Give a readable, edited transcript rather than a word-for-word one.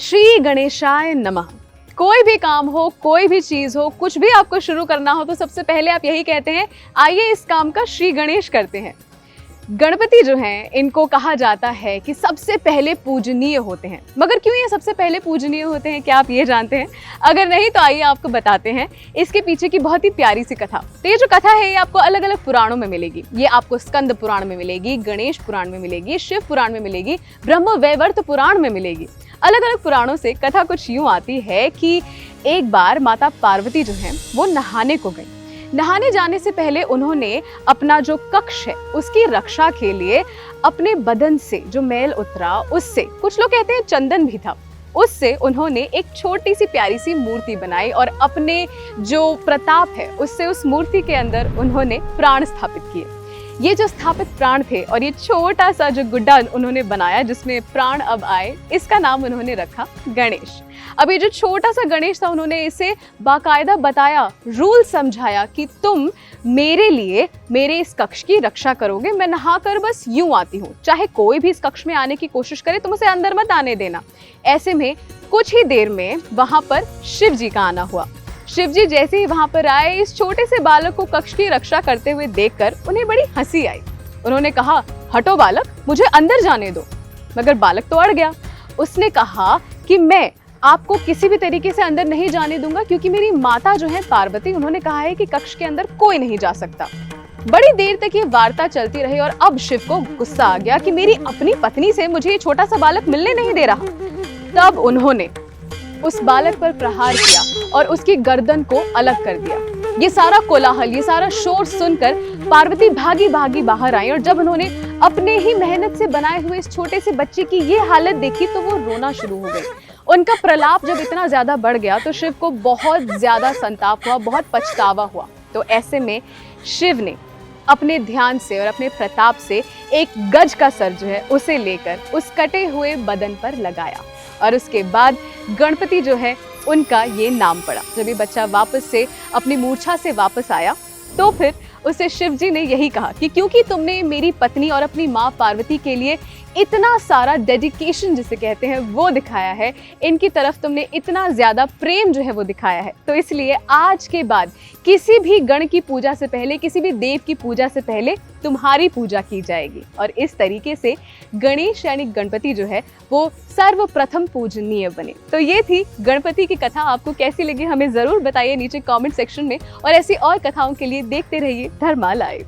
श्री गणेशाय नमः। कोई भी काम हो, कोई भी चीज हो, कुछ भी आपको शुरू करना हो तो सबसे पहले आप यही कहते हैं, आइए इस काम का श्री गणेश करते हैं। गणपति जो हैं, इनको कहा जाता है कि सबसे पहले पूजनीय होते हैं। मगर क्यों ये सबसे पहले पूजनीय होते हैं, क्या आप ये जानते हैं? अगर नहीं तो आइए आपको बताते हैं इसके पीछे की बहुत ही प्यारी सी कथा। तो ये जो कथा है ये आपको अलग अलग पुराणों में मिलेगी। ये आपको स्कंद पुराण में मिलेगी, गणेश पुराण में मिलेगी, शिव पुराण में मिलेगी, ब्रह्म वैवर्त पुराण में मिलेगी। अलग अलग पुराणों से कथा कुछ यूं आती है कि एक बार माता पार्वती जो है वो नहाने को गई। नहाने जाने से पहले उन्होंने अपना जो कक्ष है उसकी रक्षा के लिए अपने बदन से जो मैल उतरा उससे, कुछ लोग कहते हैं चंदन भी था, उससे उन्होंने एक छोटी सी प्यारी सी मूर्ति बनाई और अपने जो प्रताप है उससे उस मूर्ति के अंदर उन्होंने प्राण स्थापित किए। ये जो स्थापित प्राण थे और ये छोटा सा जो गुड्डा उन्होंने बनाया जिसमें प्राण अब आए, इसका नाम उन्होंने रखा गणेश। अब ये जो छोटा सा गणेश था उन्होंने इसे बाकायदा बताया, रूल समझाया कि तुम मेरे लिए मेरे इस कक्ष की रक्षा करोगे। मैं नहाकर बस यूं आती हूँ, चाहे कोई भी इस कक्ष में आने की कोशिश करे तुम उसे अंदर मत आने देना। ऐसे में कुछ ही देर में वहां पर शिव जी का आना हुआ। शिव जी जैसे ही वहां पर आए, इस छोटे से बालक को कक्ष की रक्षा करते हुए देखकर उन्हें बड़ी हंसी आई। उन्होंने कहा, हटो बालक, मुझे अंदर जाने दो। मगर बालक तो अड़ गया। उसने कहा कि मैं आपको किसी भी तरीके से अंदर नहीं जाने दूंगा, क्योंकि मेरी माता जो है पार्वती, उन्होंने कहा है कि कक्ष के अंदर कोई नहीं जा सकता। बड़ी देर तक ये वार्ता चलती रही और अब शिव को गुस्सा आ गया कि मेरी अपनी पत्नी से मुझे ये छोटा सा बालक मिलने नहीं दे रहा। तब उन्होंने उस बालक पर प्रहार किया और उसकी गर्दन को अलग कर दिया। ये सारा कोलाहल, ये सारा शोर सुनकर पार्वती भागी भागी बाहर आई और जब उन्होंने अपने ही मेहनत से बनाए हुए इस छोटे से बच्चे की ये हालत देखी तो वो रोना शुरू हो गई। उनका प्रलाप जब इतना ज्यादा बढ़ गया तो शिव को बहुत ज्यादा संताप हुआ, बहुत पछतावा हुआ। तो ऐसे में शिव ने अपने ध्यान से और अपने प्रताप से एक गज का सर जो है उसे लेकर उस कटे हुए बदन पर लगाया और उसके बाद गणपति जो है उनका ये नाम पड़ा। जब ये बच्चा वापस से अपनी मूर्छा से वापस आया तो फिर उसे शिव जी ने यही कहा कि क्योंकि तुमने मेरी पत्नी और अपनी माँ पार्वती के लिए इतना सारा डेडिकेशन जिसे कहते हैं वो दिखाया है, इनकी तरफ तुमने इतना ज्यादा प्रेम जो है वो दिखाया है, तो इसलिए आज के बाद किसी भी गण की पूजा से पहले, किसी भी देव की पूजा से पहले तुम्हारी पूजा की जाएगी। और इस तरीके से गणेश यानी गणपति जो है वो सर्वप्रथम पूजनीय बने। तो ये थी गणपति की कथा। आपको कैसी लगी हमें जरूर बताइए नीचे कमेंट सेक्शन में, और ऐसी और कथाओं के लिए देखते रहिए धर्मा लाइव।